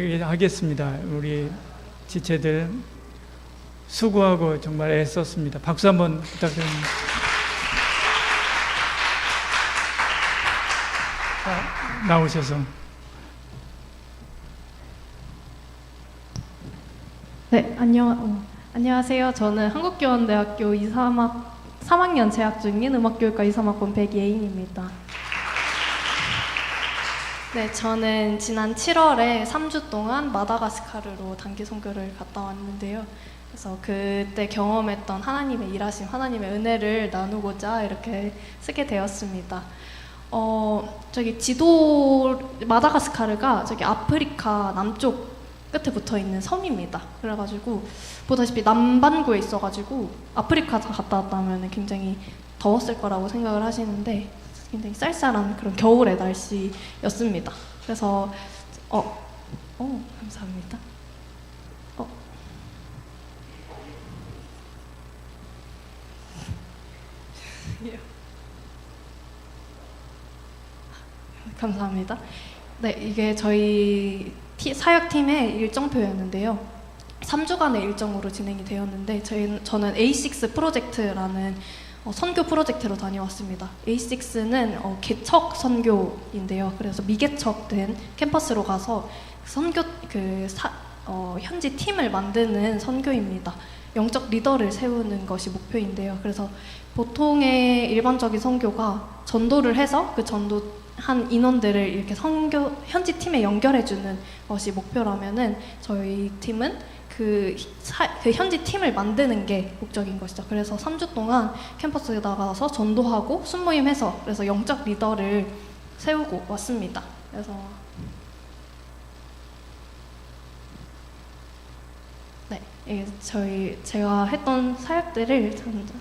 하겠습니다. 우리 지체들 수고하고 정말 애썼습니다. 박수 한번 부탁드립니다. 나오셔서. 네, 안녕하세요. 저는 한국교원대학교 3학년 재학 중인 음악교육과 2, 3학번 백예인입니다. 네, 저는 지난 7월에 3주 동안 마다가스카르로 단기 선교를 갔다 왔는데요. 그래서 그때 경험했던 하나님의 일하심, 하나님의 은혜를 나누고자 이렇게 쓰게 되었습니다. 저기 마다가스카르가 저기 아프리카 남쪽 끝에 붙어 있는 섬입니다. 그래가지고 보다시피 남반구에 있어가지고 아프리카 갔다 왔다 하면 굉장히 더웠을 거라고 생각을 하시는데 굉장히 쌀쌀한 그런 겨울의 날씨였습니다. 그래서 감사합니다. 감사합니다. 네, 이게 저희 사역팀의 일정표였는데요. 3주간의 일정으로 진행이 되었는데 저는 A6 프로젝트라는 선교 프로젝트로 다녀왔습니다. A6는 개척 선교인데요. 그래서 미개척된 캠퍼스로 가서 선교 현지 팀을 만드는 선교입니다. 영적 리더를 세우는 것이 목표인데요. 그래서 보통의 일반적인 선교가 전도를 해서 그 전도한 인원들을 이렇게 현지 팀에 연결해주는 것이 목표라면은 저희 팀은 그 현지 팀을 만드는 게 목적인 것이죠. 그래서 3주 동안 캠퍼스에 나가서 전도하고 순모임해서 그래서 영적 리더를 세우고 왔습니다. 그래서 네, 제가 했던 사역들을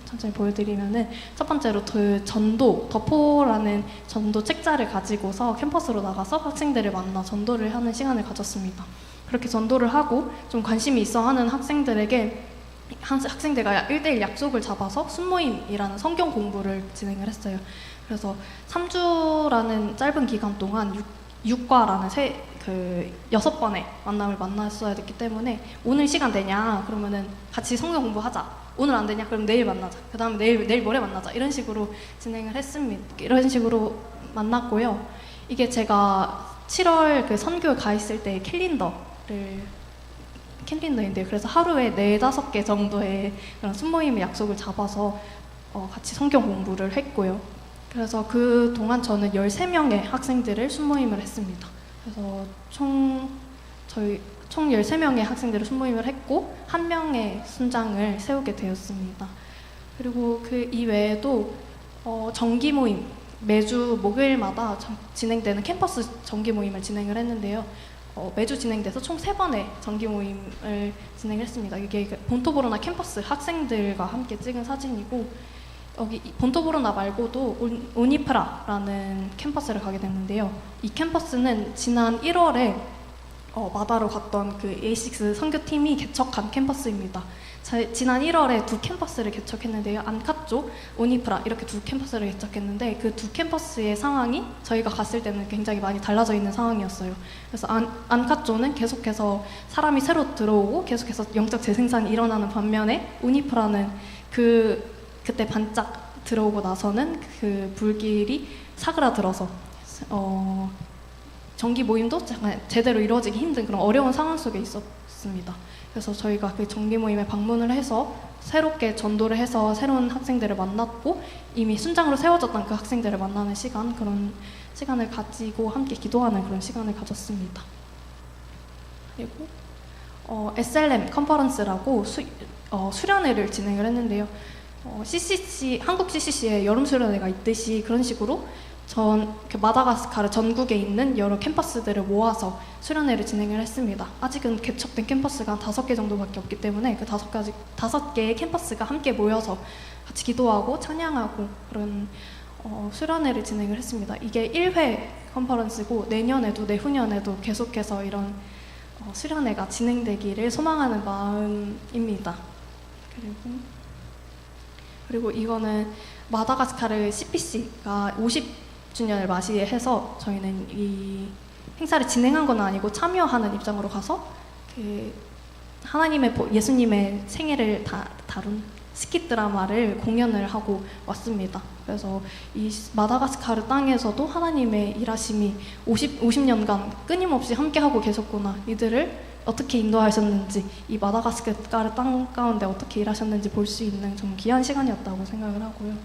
천천히 보여드리면은 첫 번째로 덕포라는 전도 책자를 가지고서 캠퍼스로 나가서 학생들을 만나 전도를 하는 시간을 가졌습니다. 그렇게 전도를 하고 좀 관심이 있어 하는 학생들에게 학생들과 1대1 약속을 잡아서 순모임이라는 성경 공부를 진행을 했어요. 그래서 3주라는 짧은 기간 동안 6과라는 6번의 만남을 만났어야 됐기 때문에 오늘 시간 되냐? 그러면은 같이 성경 공부하자. 오늘 안 되냐? 그럼 내일 만나자. 그 다음에 내일 모레 만나자. 이런 식으로 진행을 했습니다. 이런 식으로 만났고요. 이게 제가 7월 그 선교에 가 있을 때 캘린더인데요. 그래서 하루에 4-5개 정도의 그런 순모임의 약속을 잡아서 같이 성경 공부를 했고요. 그래서 그 동안 저는 13명의 학생들을 순모임을 했습니다. 그래서 총 13명의 학생들을 순모임을 했고 1명의 순장을 세우게 되었습니다. 그리고 그 이외에도 정기 모임, 매주 목요일마다 진행되는 캠퍼스 정기 모임을 진행을 했는데요. 매주 진행돼서 총 3번의 정기 모임을 진행을 했습니다. 이게 본토보로나 캠퍼스 학생들과 함께 찍은 사진이고 여기 본토보로나 말고도 오니프라라는 캠퍼스를 가게 됐는데요. 이 캠퍼스는 지난 1월에 마다로 갔던 그 A6 선교팀이 개척한 캠퍼스입니다. 지난 1월에 2 캠퍼스를 개척했는데요. 안카 쪽, 오니프라 이렇게 2 캠퍼스를 개척했는데 그 2 캠퍼스의 상황이 저희가 갔을 때는 굉장히 많이 달라져 있는 상황이었어요. 그래서 안카 쪽은 계속해서 사람이 새로 들어오고 계속해서 영적 재생산이 일어나는 반면에 오니프라는 그때 반짝 들어오고 나서는 그 불길이 사그라들어서 정기 모임도 제대로 이루어지기 힘든 그런 어려운 상황 속에 있었습니다. 그래서 저희가 그 정기 모임에 방문을 해서 새롭게 전도를 해서 새로운 학생들을 만났고 이미 순장으로 세워졌던 그 학생들을 만나는 그런 시간을 가지고 함께 기도하는 그런 시간을 가졌습니다. 그리고 SLM 컨퍼런스라고 수련회를 진행을 했는데요. 한국 CCC에 여름 수련회가 있듯이 그런 식으로 마다가스카르 전국에 있는 여러 캠퍼스들을 모아서 수련회를 진행을 했습니다. 아직은 개척된 캠퍼스가 5개 정도밖에 없기 때문에 그 5개의 캠퍼스가 함께 모여서 같이 기도하고 찬양하고 그런 수련회를 진행을 했습니다. 이게 1회 컨퍼런스고 내후년에도 계속해서 이런 수련회가 진행되기를 소망하는 마음입니다. 그리고 이거는 마다가스카르 CPC가 50주년을 맞이해서 저희는 이 행사를 진행한 건 아니고 참여하는 입장으로 가서 그 하나님의 예수님의 생애를 다룬 스킷 드라마를 공연을 하고 왔습니다. 그래서 이 마다가스카르 땅에서도 하나님의 일하심이 50년간 끊임없이 함께하고 계셨구나. 이들을 어떻게 인도하셨는지, 이 마다가스카르 땅 가운데 어떻게 일하셨는지 볼 수 있는 좀 귀한 시간이었다고 생각을 하고요.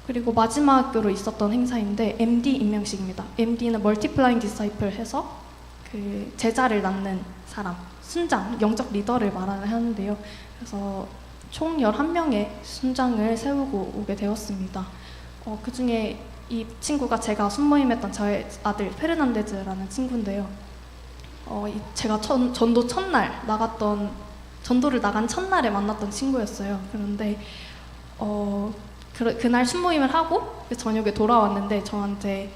그리고 마지막으로 있었던 행사인데 MD 임명식입니다. MD는 멀티플라잉 디사이플 해서 그 제자를 낳는 사람, 순장, 영적 리더를 말하는데요. 그래서 총 11명의 순장을 세우고 오게 되었습니다. 그 중에 이 친구가 제가 순모임했던 저의 아들 페르난데즈라는 친구인데요. 제가 전도 첫날 전도를 나간 첫날에 만났던 친구였어요. 그런데 그날 순모임을 하고 저녁에 돌아왔는데 저한테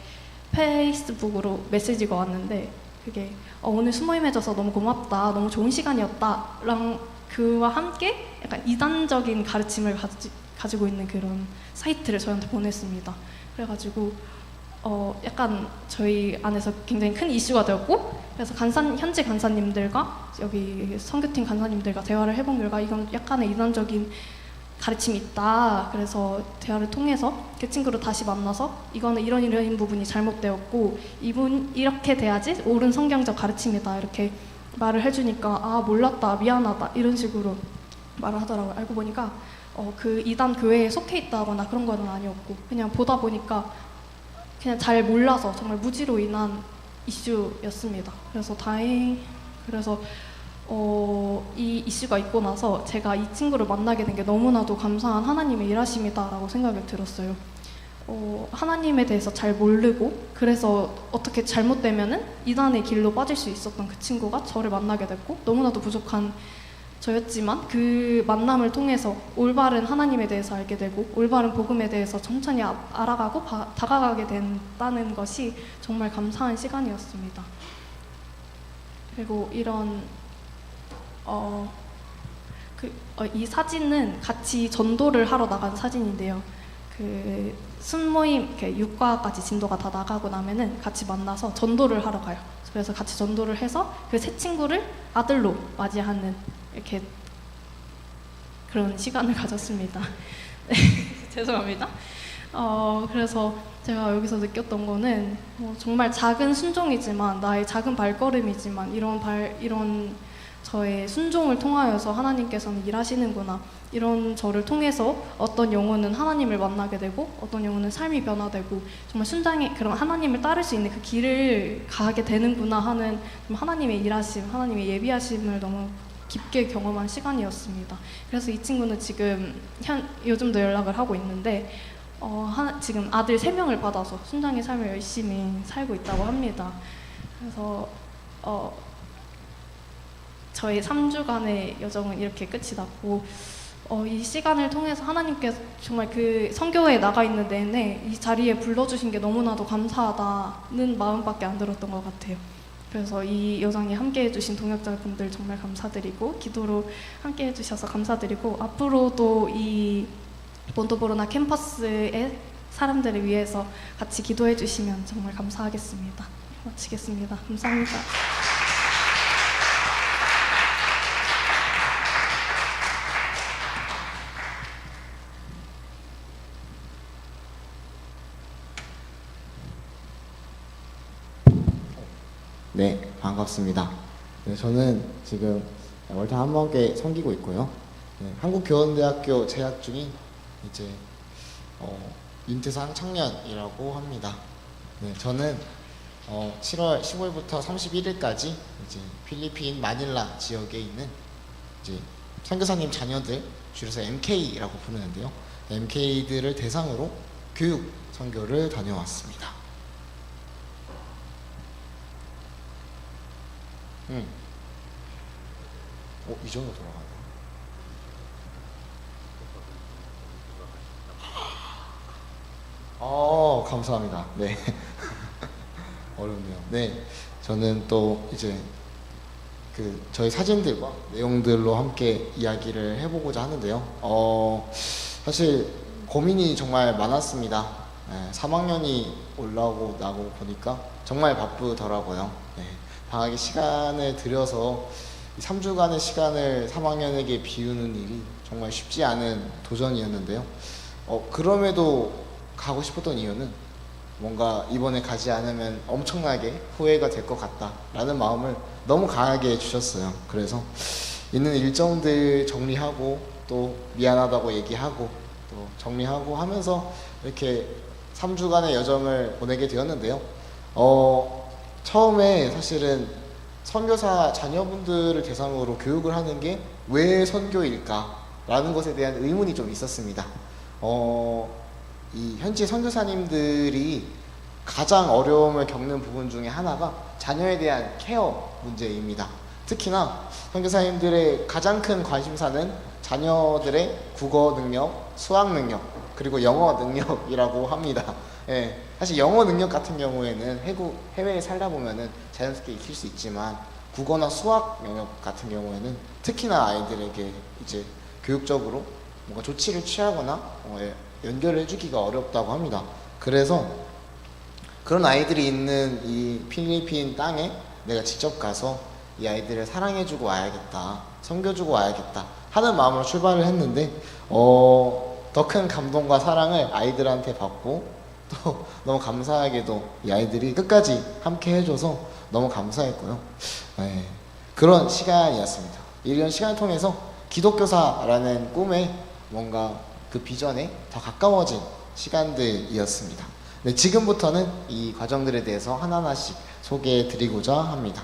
페이스북으로 메시지가 왔는데 그게 오늘 순모임해줘서 너무 고맙다, 너무 좋은 시간이었다 랑 그와 함께 약간 이단적인 가르침을 가지고 있는 그런 사이트를 저한테 보냈습니다. 그래가지고 약간 저희 안에서 굉장히 큰 이슈가 되었고, 그래서 현지 간사님들과 여기 선교팀 간사님들과 대화를 해본 결과 이건 약간의 이단적인 가르침이 있다. 그래서 대화를 통해서 그 친구를 다시 만나서 이거는 이런 부분이 잘못되었고 이분 이렇게 돼야지 옳은 성경적 가르침이다 이렇게 말을 해주니까 아 몰랐다 미안하다 이런 식으로 말을 하더라고요. 알고 보니까 그 이단 교회에 속해 있다거나 그런 건 아니었고 그냥 보다 보니까 그냥 잘 몰라서 정말 무지로 인한 이슈였습니다. 그래서 이 이슈가 있고 나서 제가 이 친구를 만나게 된 게 너무나도 감사한 하나님의 일하심이다라고 생각이 들었어요. 하나님에 대해서 잘 모르고 그래서 어떻게 잘못되면은 이단의 길로 빠질 수 있었던 그 친구가 저를 만나게 됐고 너무나도 부족한 저였지만 그 만남을 통해서 올바른 하나님에 대해서 알게 되고 올바른 복음에 대해서 천천히 알아가고 다가가게 된다는 것이 정말 감사한 시간이었습니다. 그리고 이 사진은 같이 전도를 하러 나간 사진인데요. 그 순모임 육과까지 진도가 다 나가고 나면은 같이 만나서 전도를 하러 가요. 그래서 같이 전도를 해서 그 새 친구를 아들로 맞이하는 이렇게 그런 시간을 가졌습니다. 네, 죄송합니다. 그래서 제가 여기서 느꼈던 거는 정말 작은 순종이지만 나의 작은 발걸음이지만 이런 저의 순종을 통하여서 하나님께서는 일하시는구나. 이런 저를 통해서 어떤 영혼은 하나님을 만나게 되고 어떤 영혼은 삶이 변화되고 정말 순장의 그런 하나님을 따를 수 있는 그 길을 가게 되는구나 하는 하나님의 일하심, 하나님의 예비하심을 너무 깊게 경험한 시간이었습니다. 그래서 이 친구는 지금 요즘도 연락을 하고 있는데 지금 아들 3명을 받아서 순장의 삶을 열심히 살고 있다고 합니다. 그래서 저희 3주간의 여정은 이렇게 끝이 났고 이 시간을 통해서 하나님께서 정말 그 선교회에 나가 있는 내내 이 자리에 불러주신 게 너무나도 감사하다는 마음밖에 안 들었던 것 같아요. 그래서 이 여정에 함께해 주신 동역자분들 정말 감사드리고 기도로 함께해 주셔서 감사드리고 앞으로도 이 몬도보로나 캠퍼스의 사람들을 위해서 같이 기도해 주시면 정말 감사하겠습니다. 마치겠습니다. 감사합니다. 네, 반갑습니다. 네, 저는 지금 월드 한번께 섬기고 있고요. 네, 한국교원대학교 재학 중인 이제 윤태상 청년이라고 합니다. 네, 저는 7월 15일부터 31일까지 이제 필리핀 마닐라 지역에 있는 이제 선교사님 자녀들 줄여서 MK라고 부르는데요. MK들을 대상으로 교육 선교를 다녀왔습니다. 이 정도 돌아가요? 감사합니다. 네. 어렵네요. 네. 저는 또 이제 저희 사진들과 내용들로 함께 이야기를 해보고자 하는데요. 사실 고민이 정말 많았습니다. 3학년이 올라오고 나고 보니까 정말 바쁘더라고요. 네, 방학에 시간을 들여서 3주간의 시간을 3학년에게 비우는 일이 정말 쉽지 않은 도전이었는데요. 그럼에도 가고 싶었던 이유는 뭔가 이번에 가지 않으면 엄청나게 후회가 될 것 같다라는 마음을 너무 강하게 주셨어요. 그래서 있는 일정들 정리하고 또 미안하다고 얘기하고 또 정리하고 하면서 이렇게 3주간의 여정을 보내게 되었는데요. 처음에 사실은 선교사 자녀분들을 대상으로 교육을 하는 게 왜 선교일까라는 것에 대한 의문이 좀 있었습니다. 이 현지 선교사님들이 가장 어려움을 겪는 부분 중에 하나가 자녀에 대한 케어 문제입니다. 특히나 선교사님들의 가장 큰 관심사는 자녀들의 국어 능력, 수학 능력, 그리고 영어 능력이라고 합니다. 예, 사실 영어 능력 같은 경우에는 해외에 살다 보면은 자연스럽게 익힐 수 있지만 국어나 수학 영역 같은 경우에는 특히나 아이들에게 이제 교육적으로 뭔가 조치를 취하거나 연결을 해주기가 어렵다고 합니다. 그래서 그런 아이들이 있는 이 필리핀 땅에 내가 직접 가서 이 아이들을 사랑해주고 와야겠다, 섬겨주고 와야겠다 하는 마음으로 출발을 했는데 더 큰 감동과 사랑을 아이들한테 받고 또 너무 감사하게도 이 아이들이 끝까지 함께 해줘서 너무 감사했고요. 네, 그런 시간이었습니다. 이런 시간을 통해서 기독교사라는 꿈에 뭔가 그 비전에 더 가까워진 시간들이었습니다. 네, 지금부터는 이 과정들에 대해서 하나하나씩 소개해 드리고자 합니다.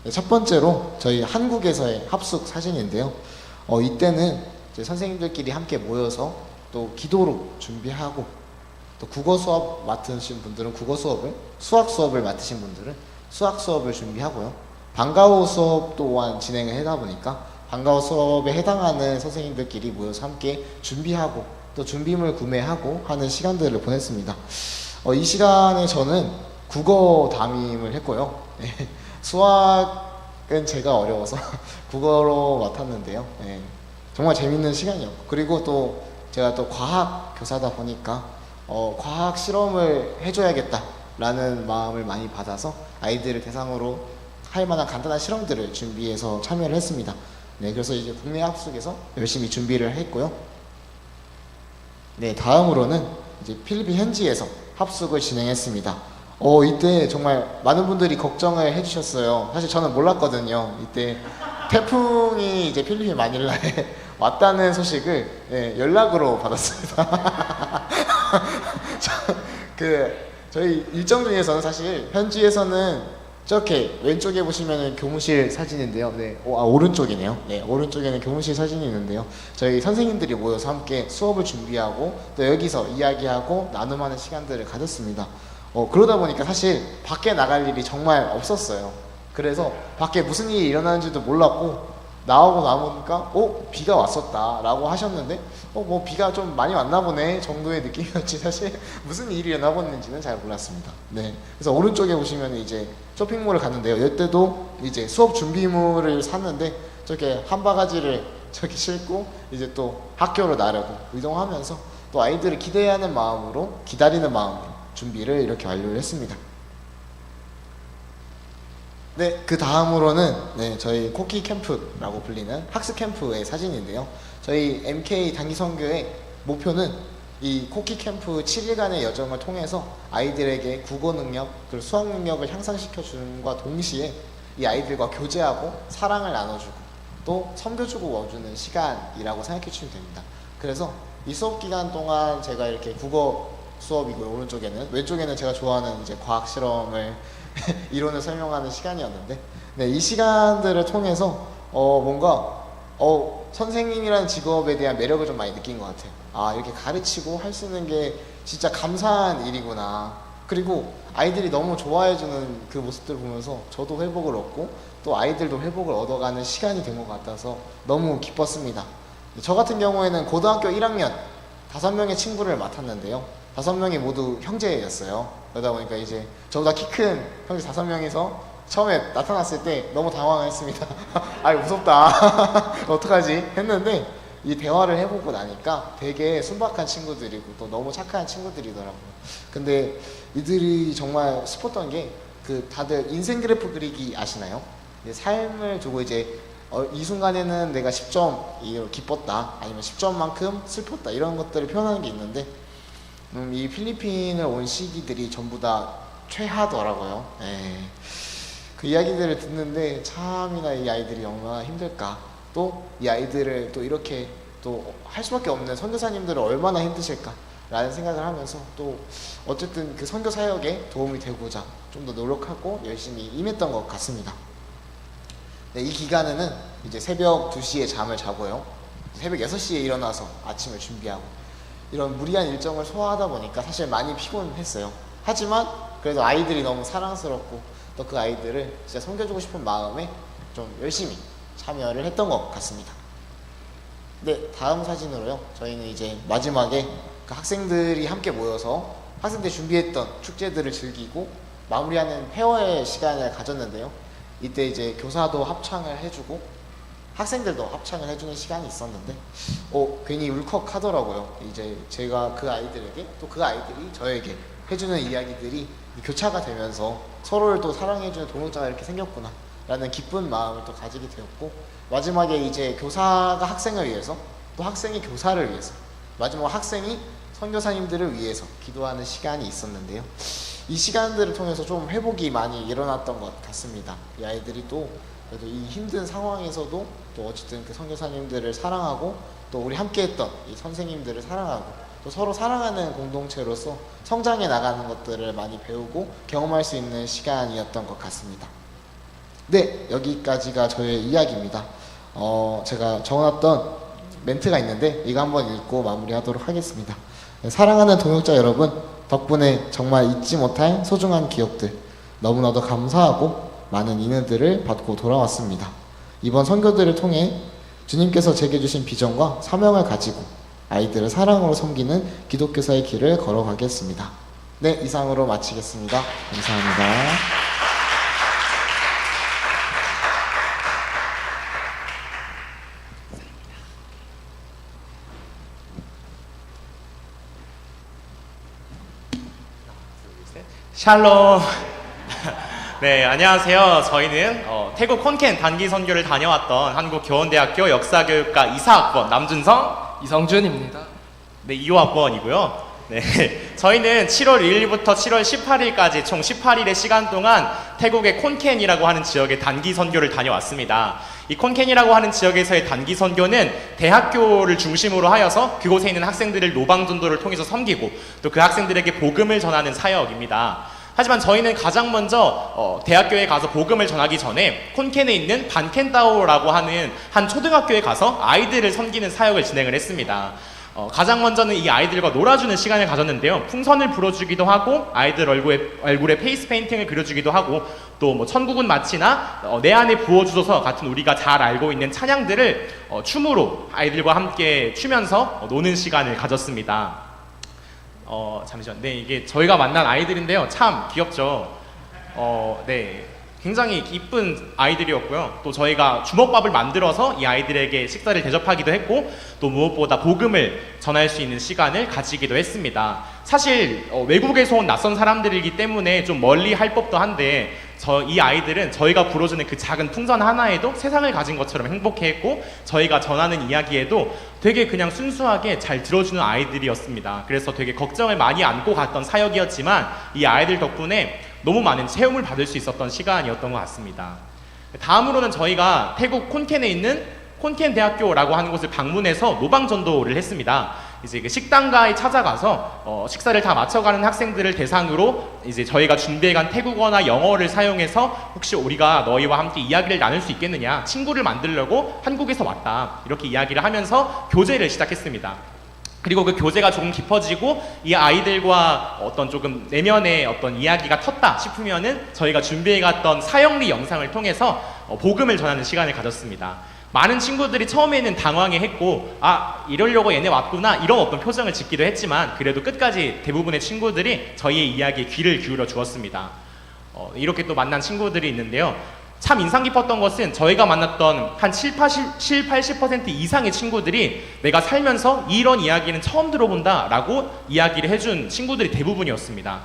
네, 첫 번째로 저희 한국에서의 합숙 사진인데요. 이때는 이제 선생님들끼리 함께 모여서 또 기도로 준비하고 또 국어 수업 맡으신 분들은 국어 수업을, 수학 수업을 맡으신 분들은 수학 수업을 준비하고요. 방과후 수업 또한 진행을 하다 보니까 방과후 수업에 해당하는 선생님들끼리 모여서 함께 준비하고 또 준비물 구매하고 하는 시간들을 보냈습니다. 이 시간에 저는 국어 담임을 했고요. 네, 수학은 제가 어려워서 국어로 맡았는데요. 네, 정말 재밌는 시간이었고, 그리고 또 제가 또 과학 교사다 보니까 과학 실험을 해줘야겠다라는 마음을 많이 받아서 아이들을 대상으로 할 만한 간단한 실험들을 준비해서 참여를 했습니다. 네, 그래서 이제 국내 합숙에서 열심히 준비를 했고요. 네, 다음으로는 이제 필리핀 현지에서 합숙을 진행했습니다. 이때 정말 많은 분들이 걱정을 해주셨어요. 사실 저는 몰랐거든요. 이때 태풍이 이제 필리핀 마닐라에 왔다는 소식을 연락으로 받았습니다. 저희 일정 중에서는 사실 현지에서는 저렇게 왼쪽에 보시면은 교무실 사진인데요. 네, 오른쪽이네요. 네, 오른쪽에는 교무실 사진이 있는데요. 저희 선생님들이 모여서 함께 수업을 준비하고 또 여기서 이야기하고 나눔하는 시간들을 가졌습니다. 그러다 보니까 사실 밖에 나갈 일이 정말 없었어요. 그래서 밖에 무슨 일이 일어나는지도 몰랐고 나오고 나보니까 비가 왔었다 라고 하셨는데 뭐 비가 좀 많이 왔나 보네 정도의 느낌이었지 사실 무슨 일이 일어나봤는지는 잘 몰랐습니다. 네, 그래서 오른쪽에 보시면 이제 쇼핑몰을 갔는데요. 이때도 이제 수업 준비물을 샀는데 저렇게 한 바가지를 저렇게 싣고 이제 또 학교로 나르고 이동하면서 또 아이들을 기대하는 마음으로, 기다리는 마음으로 준비를 이렇게 완료를 했습니다. 네, 그 다음으로는 저희 코키 캠프라고 불리는 학습 캠프의 사진인데요. 저희 MK 단기선교의 목표는 이 코키 캠프 7일간의 여정을 통해서 아이들에게 국어 능력, 그리고 수학 능력을 향상시켜 주는 것과 동시에 이 아이들과 교제하고 사랑을 나눠주고 또 섬겨주고 와주는 시간이라고 생각해 주시면 됩니다. 그래서 이 수업 기간 동안 제가 이렇게 국어 수업이고요. 오른쪽에는, 왼쪽에는 제가 좋아하는 이제 과학 실험을 이론을 설명하는 시간이었는데, 네, 이 시간들을 통해서 뭔가 선생님이라는 직업에 대한 매력을 좀 많이 느낀 것 같아요. 이렇게 가르치고 할 수 있는 게 진짜 감사한 일이구나. 그리고 아이들이 너무 좋아해주는 그 모습들을 보면서 저도 회복을 얻고 또 아이들도 회복을 얻어가는 시간이 된 것 같아서 너무 기뻤습니다. 저 같은 경우에는 고등학교 1학년 5명의 친구를 맡았는데요. 5명이 모두 형제였어요. 그러다 보니까 이제 저보다 키 큰 형제 5명이서 처음에 나타났을 때 너무 당황했습니다. 무섭다. 어떡하지? 했는데 이 대화를 해보고 나니까 되게 순박한 친구들이고 또 너무 착한 친구들이더라고요. 근데 이들이 정말 슬펐던 게 그 다들 인생 그래프 그리기 아시나요? 삶을 두고 이제 이 순간에는 내가 10점 기뻤다, 아니면 10점만큼 슬펐다, 이런 것들을 표현하는 게 있는데 이 필리핀을 온 시기들이 전부 다 최하더라고요. 예. 그 이야기들을 듣는데 참이나 이 아이들이 얼마나 힘들까, 또 이 아이들을 또 이렇게 또 할 수밖에 없는 선교사님들은 얼마나 힘드실까 라는 생각을 하면서 또 어쨌든 그 선교 사역에 도움이 되고자 좀 더 노력하고 열심히 임했던 것 같습니다. 네, 이 기간에는 이제 새벽 2시에 잠을 자고요, 새벽 6시에 일어나서 아침을 준비하고 이런 무리한 일정을 소화하다 보니까 사실 많이 피곤했어요. 하지만 그래도 아이들이 너무 사랑스럽고 또 그 아이들을 진짜 섬겨주고 싶은 마음에 좀 열심히 참여를 했던 것 같습니다. 네, 다음 사진으로요, 저희는 이제 마지막에 그 학생들이 함께 모여서 학생들 준비했던 축제들을 즐기고 마무리하는 페어의 시간을 가졌는데요. 이때 이제 교사도 합창을 해주고 학생들도 합창을 해주는 시간이 있었는데 괜히 울컥하더라고요. 이제 제가 그 아이들에게 또 그 아이들이 저에게 해주는 이야기들이 교차가 되면서 서로를 또 사랑해주는 동역자가 이렇게 생겼구나 라는 기쁜 마음을 또 가지게 되었고, 마지막에 이제 교사가 학생을 위해서, 또 학생이 교사를 위해서, 마지막 학생이 선교사님들을 위해서 기도하는 시간이 있었는데요. 이 시간들을 통해서 좀 회복이 많이 일어났던 것 같습니다. 이 아이들이 또 그래도 이 힘든 상황에서도 또 어쨌든 그 선교사님들을 사랑하고 또 우리 함께했던 이 선생님들을 사랑하고 또 서로 사랑하는 공동체로서 성장해 나가는 것들을 많이 배우고 경험할 수 있는 시간이었던 것 같습니다. 네, 여기까지가 저의 이야기입니다. 제가 적어놨던 멘트가 있는데 이거 한번 읽고 마무리하도록 하겠습니다. 네, 사랑하는 동역자 여러분, 덕분에 정말 잊지 못할 소중한 기억들, 너무나도 감사하고 많은 인연들을 받고 돌아왔습니다. 이번 선교들을 통해 주님께서 제게 주신 비전과 사명을 가지고 아이들을 사랑으로 섬기는 기독교사의 길을 걸어가겠습니다. 네, 이상으로 마치겠습니다. 감사합니다. 샬롬. 네, 안녕하세요. 저희는 태국 콘켄 단기 선교를 다녀왔던 한국교원대학교 역사교육과 이사학번 남준성, 이성준입니다. 네, 2호학번이고요. 네, 저희는 7월 1일부터 7월 18일까지 총 18일의 시간 동안 태국의 콘켄이라고 하는 지역의 단기 선교를 다녀왔습니다. 이 콘켄이라고 하는 지역에서의 단기 선교는 대학교를 중심으로 하여서 그곳에 있는 학생들을 노방전도를 통해서 섬기고 또 그 학생들에게 복음을 전하는 사역입니다. 하지만 저희는 가장 먼저 대학교에 가서 복음을 전하기 전에 콘켄에 있는 반켄다오라고 하는 한 초등학교에 가서 아이들을 섬기는 사역을 진행을 했습니다. 가장 먼저는 이 아이들과 놀아주는 시간을 가졌는데요. 풍선을 불어주기도 하고 아이들 얼굴에 페이스 페인팅을 그려주기도 하고 또 뭐 천국은 마치나 내 안에 부어주소서 같은 우리가 잘 알고 있는 찬양들을 춤으로 아이들과 함께 추면서 노는 시간을 가졌습니다. 잠시만. 네, 이게 저희가 만난 아이들인데요. 참 귀엽죠. 네. 굉장히 이쁜 아이들이었고요. 또 저희가 주먹밥을 만들어서 이 아이들에게 식사를 대접하기도 했고 또 무엇보다 복음을 전할 수 있는 시간을 가지기도 했습니다. 사실 외국에서 온 낯선 사람들이기 때문에 좀 멀리 할 법도 한데 이 아이들은 저희가 불어주는 그 작은 풍선 하나에도 세상을 가진 것처럼 행복해했고 저희가 전하는 이야기에도 되게 그냥 순수하게 잘 들어주는 아이들이었습니다. 그래서 되게 걱정을 많이 안고 갔던 사역이었지만 이 아이들 덕분에 너무 많은 체험을 받을 수 있었던 시간이었던 것 같습니다. 다음으로는 저희가 태국 콘켄에 있는 콘켄 대학교라고 하는 곳을 방문해서 노방전도를 했습니다. 이제 그 식당가에 찾아가서 식사를 다 마쳐가는 학생들을 대상으로 이제 저희가 준비해간 태국어나 영어를 사용해서 혹시 우리가 너희와 함께 이야기를 나눌 수 있겠느냐, 친구를 만들려고 한국에서 왔다, 이렇게 이야기를 하면서 교제를 시작했습니다. 그리고 그 교제가 조금 깊어지고 이 아이들과 어떤 조금 내면의 어떤 이야기가 텄다 싶으면은 저희가 준비해갔던 사역리 영상을 통해서 복음을 전하는 시간을 가졌습니다. 많은 친구들이 처음에는 당황해했고 이러려고 얘네 왔구나 이런 어떤 표정을 짓기도 했지만 그래도 끝까지 대부분의 친구들이 저희의 이야기에 귀를 기울여 주었습니다. 이렇게 또 만난 친구들이 있는데요. 참 인상 깊었던 것은 저희가 만났던 한 80% 이상의 친구들이 내가 살면서 이런 이야기는 처음 들어본다 라고 이야기를 해준 친구들이 대부분이었습니다.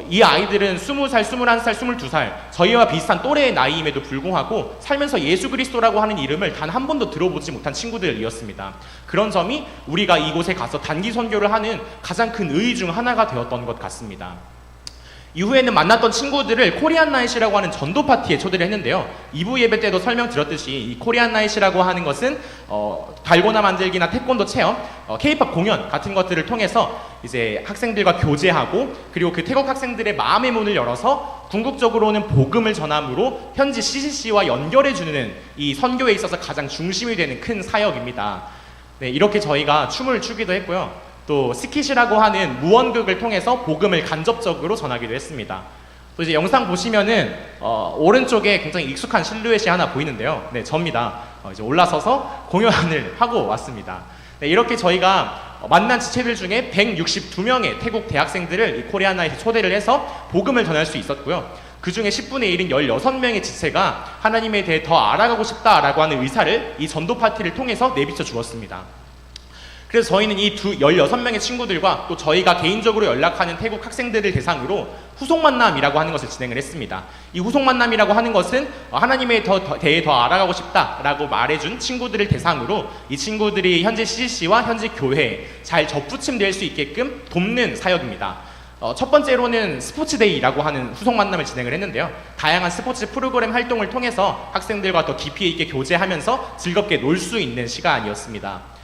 이 아이들은 20살, 21살, 22살 저희와 비슷한 또래의 나이임에도 불구하고 살면서 예수 그리스도라고 하는 이름을 단 한 번도 들어보지 못한 친구들이었습니다. 그런 점이 우리가 이곳에 가서 단기 선교를 하는 가장 큰 의의 중 하나가 되었던 것 같습니다. 이후에는 만났던 친구들을 코리안 나잇이라고 하는 전도 파티에 초대를 했는데요. 2부 예배 때도 설명드렸듯이 이 코리안 나잇이라고 하는 것은 달고나 만들기나 태권도 체험, K-팝 공연 같은 것들을 통해서 이제 학생들과 교제하고 그리고 그 태국 학생들의 마음의 문을 열어서 궁극적으로는 복음을 전함으로 현지 CCC와 연결해주는 이 선교에 있어서 가장 중심이 되는 큰 사역입니다. 네, 이렇게 저희가 춤을 추기도 했고요. 또 스킷이라고 하는 무언극을 통해서 복음을 간접적으로 전하기도 했습니다. 또 이제 영상 보시면은 오른쪽에 굉장히 익숙한 실루엣이 하나 보이는데요. 네, 접니다. 이제 올라서서 공연을 하고 왔습니다. 네, 이렇게 저희가 만난 지체들 중에 162명의 태국 대학생들을 이 코리안 나잇에 초대를 해서 복음을 전할 수 있었고요. 그 중에 10분의 1인 16명의 지체가 하나님에 대해 더 알아가고 싶다라고 하는 의사를 이 전도 파티를 통해서 내비쳐 주었습니다. 그래서 저희는 이 16명의 친구들과 또 저희가 개인적으로 연락하는 태국 학생들을 대상으로 후속 만남이라고 하는 것을 진행을 했습니다. 이 후속 만남이라고 하는 것은 하나님에 대해 더 알아가고 싶다라고 말해준 친구들을 대상으로 이 친구들이 현재 CCC와 현재 교회에 잘 접붙임될 수 있게끔 돕는 사역입니다. 첫 번째로는 스포츠데이라고 하는 후속 만남을 진행을 했는데요. 다양한 스포츠 프로그램 활동을 통해서 학생들과 더 깊이 있게 교제하면서 즐겁게 놀 수 있는 시간이었습니다.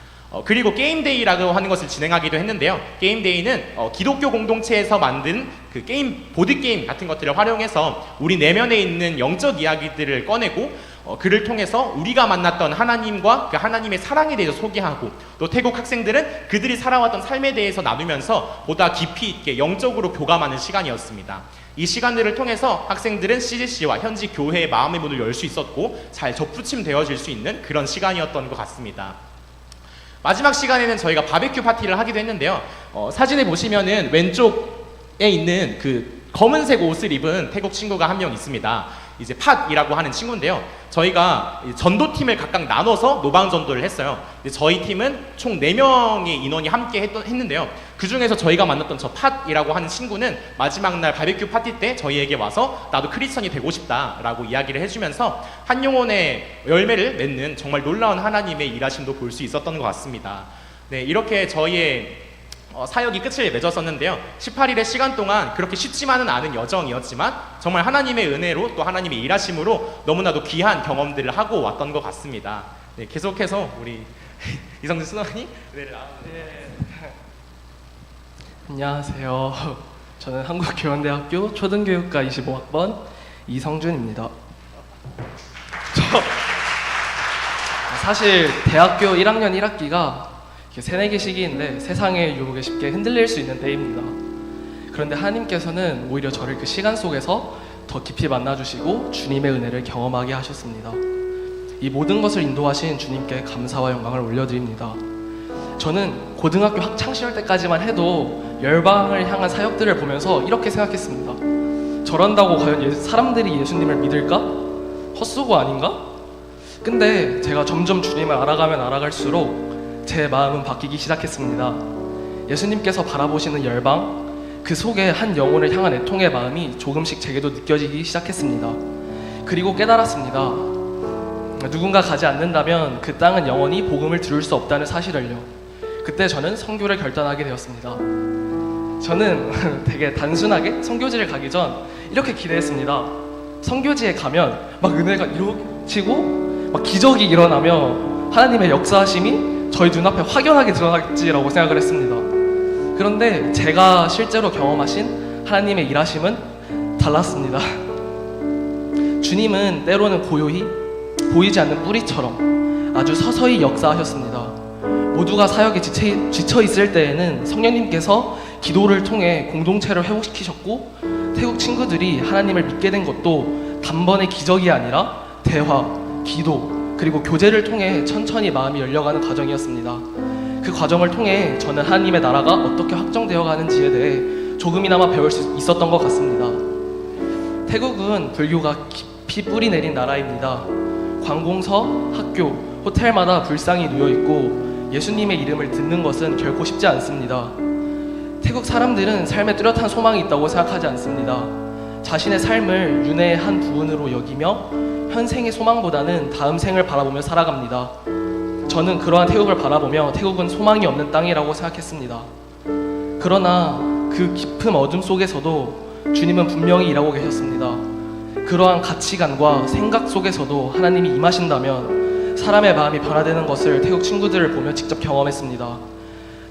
그리고 게임데이라고 하는 것을 진행하기도 했는데요. 게임데이는 기독교 공동체에서 만든 그 게임, 보드게임 같은 것들을 활용해서 우리 내면에 있는 영적 이야기들을 꺼내고 그를 통해서 우리가 만났던 하나님과 그 하나님의 사랑에 대해서 소개하고 또 태국 학생들은 그들이 살아왔던 삶에 대해서 나누면서 보다 깊이 있게 영적으로 교감하는 시간이었습니다. 이 시간들을 통해서 학생들은 CGC와 현지 교회의 마음의 문을 열 수 있었고 잘 접붙임되어질 수 있는 그런 시간이었던 것 같습니다. 마지막 시간에는 저희가 바베큐 파티를 하기도 했는데요. 사진에 보시면은 왼쪽에 있는 그 검은색 옷을 입은 태국 친구가 한 명 있습니다. 이제 팟이라고 하는 친구인데요. 저희가 전도팀을 각각 나눠서 노방 전도를 했어요. 저희 팀은 총 4명의 인원이 함께 했는데요. 그 중에서 저희가 만났던 저 팟이라고 하는 친구는 마지막 날 바베큐 파티 때 저희에게 와서 나도 크리스천이 되고 싶다라고 이야기를 해주면서 한 영혼의 열매를 맺는 정말 놀라운 하나님의 일하심도 볼 수 있었던 것 같습니다. 네, 이렇게 저희의 사역이 끝을 맺었었는데요. 18일의 시간 동안 그렇게 쉽지만은 않은 여정이었지만 정말 하나님의 은혜로 또 하나님의 일하심으로 너무나도 귀한 경험들을 하고 왔던 것 같습니다. 네, 계속해서 우리 이성준 수너니 은혜를 나누는데. 안녕하세요. 저는 한국교원대학교 초등교육과 25학번 이성준입니다. 사실 대학교 1학년 1학기가 새내기 시기인데 세상의 유혹에 쉽게 흔들릴 수 있는 때입니다. 그런데 하나님께서는 오히려 저를 그 시간 속에서 더 깊이 만나주시고 주님의 은혜를 경험하게 하셨습니다. 이 모든 것을 인도하신 주님께 감사와 영광을 올려드립니다. 저는 고등학교 학창시절 때까지만 해도 열방을 향한 사역들을 보면서 이렇게 생각했습니다. 저런다고 과연 사람들이 예수님을 믿을까? 헛수고 아닌가? 근데 제가 점점 주님을 알아가면 알아갈수록 제 마음은 바뀌기 시작했습니다. 예수님께서 바라보시는 열방, 그 속에 한 영혼을 향한 애통의 마음이 조금씩 제게도 느껴지기 시작했습니다. 그리고 깨달았습니다. 누군가 가지 않는다면 그 땅은 영원히 복음을 들을 수 없다는 사실을요. 그때 저는 선교를 결단하게 되었습니다. 저는 되게 단순하게 선교지를 가기 전 이렇게 기대했습니다. 선교지에 가면 막 은혜가 이루어지고 막 기적이 일어나며 하나님의 역사하심이 저희 눈앞에 확연하게 드러나겠지라고 생각을 했습니다. 그런데 제가 실제로 경험하신 하나님의 일하심은 달랐습니다. 주님은 때로는 고요히 보이지 않는 뿌리처럼 아주 서서히 역사하셨습니다. 모두가 사역에 지쳐 있을 때에는 성령님께서 기도를 통해 공동체를 회복시키셨고 태국 친구들이 하나님을 믿게 된 것도 단번에 기적이 아니라 대화, 기도, 그리고 교제를 통해 천천히 마음이 열려가는 과정이었습니다. 그 과정을 통해 저는 하나님의 나라가 어떻게 확정되어 가는지에 대해 조금이나마 배울 수 있었던 것 같습니다. 태국은 불교가 깊이 깊이 뿌리 내린 나라입니다. 관공서, 학교, 호텔마다 불상이 누워 있고 예수님의 이름을 듣는 것은 결코 쉽지 않습니다. 태국 사람들은 삶에 뚜렷한 소망이 있다고 생각하지 않습니다. 자신의 삶을 윤회의 한 부분으로 여기며 현생의 소망보다는 다음 생을 바라보며 살아갑니다. 저는 그러한 태국을 바라보며 태국은 소망이 없는 땅이라고 생각했습니다. 그러나 그 깊은 어둠 속에서도 주님은 분명히 일하고 계셨습니다. 그러한 가치관과 생각 속에서도 하나님이 임하신다면 사람의 마음이 변화되는 것을 태국 친구들을 보며 직접 경험했습니다.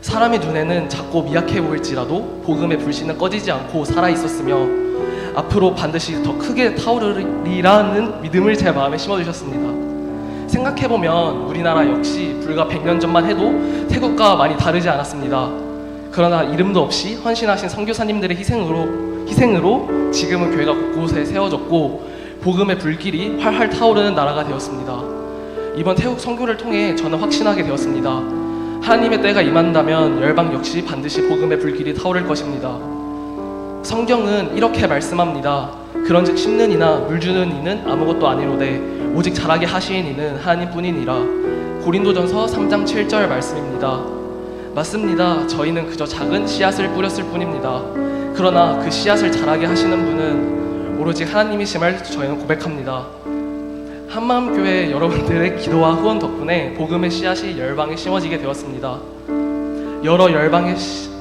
사람의 눈에는 작고 미약해 보일지라도 복음의 불씨는 꺼지지 않고 살아있었으며 앞으로 반드시 더 크게 타오르리라는 믿음을 제 마음에 심어주셨습니다. 생각해보면 우리나라 역시 불과 100년 전만 해도 태국과 많이 다르지 않았습니다. 그러나 이름도 없이 헌신하신 선교사님들의 희생으로 지금은 교회가 곳곳에 세워졌고 복음의 불길이 활활 타오르는 나라가 되었습니다. 이번 태국 선교를 통해 저는 확신하게 되었습니다. 하나님의 때가 임한다면 열방 역시 반드시 복음의 불길이 타오를 것입니다. 성경은 이렇게 말씀합니다. 그런즉 심는 이나 물 주는 이는 아무것도 아니로되 오직 자라게 하시는 이는 하나님뿐이니라. 고린도전서 3장 7절 말씀입니다. 맞습니다. 저희는 그저 작은 씨앗을 뿌렸을 뿐입니다. 그러나 그 씨앗을 자라게 하시는 분은 오로지 하나님이심을 저희는 고백합니다. 한마음교회 여러분들의 기도와 후원 덕분에 복음의 씨앗이 열방에 심어지게 되었습니다. 여러 열방의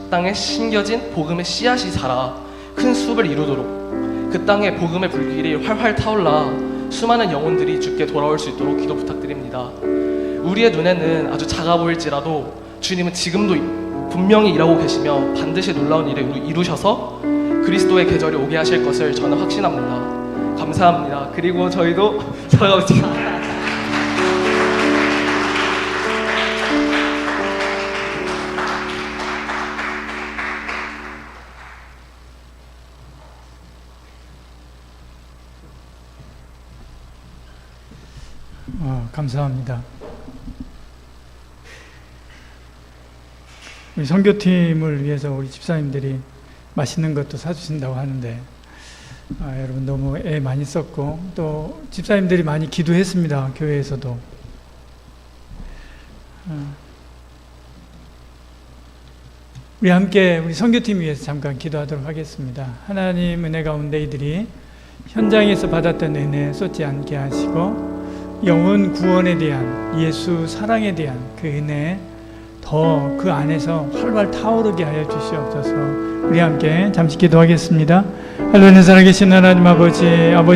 땅에 심겨진 복음의 씨앗이 자라 큰 숲을 이루도록 그 땅에 복음의 불길이 활활 타올라 수많은 영혼들이 주께 돌아올 수 있도록 기도 부탁드립니다. 우리의 눈에는 아주 작아 보일지라도 주님은 지금도 분명히 일하고 계시며 반드시 놀라운 일을 이루셔서 그리스도의 계절이 오게 하실 것을 저는 확신합니다. 감사합니다. 그리고 저희도 살아가고 있습니다. 감사합니다. 우리 선교팀을 위해서 우리 집사님들이 맛있는 것도 사주신다고 하는데 여러분 너무 애 많이 썼고 또 집사님들이 많이 기도했습니다. 교회에서도. 우리 함께 우리 선교팀 위해서 잠깐 기도하도록 하겠습니다. 하나님 은혜 가운데 이들이 현장에서 받았던 은혜 쏟지 않게 하시고 영혼 구원에 대한 예수 사랑에 대한 그 은혜 더 그 안에서 활활 타오르게 하여 주시옵소서. 우리 함께 잠시 기도하겠습니다. 할렐루야. 살아계신 하나님 아버지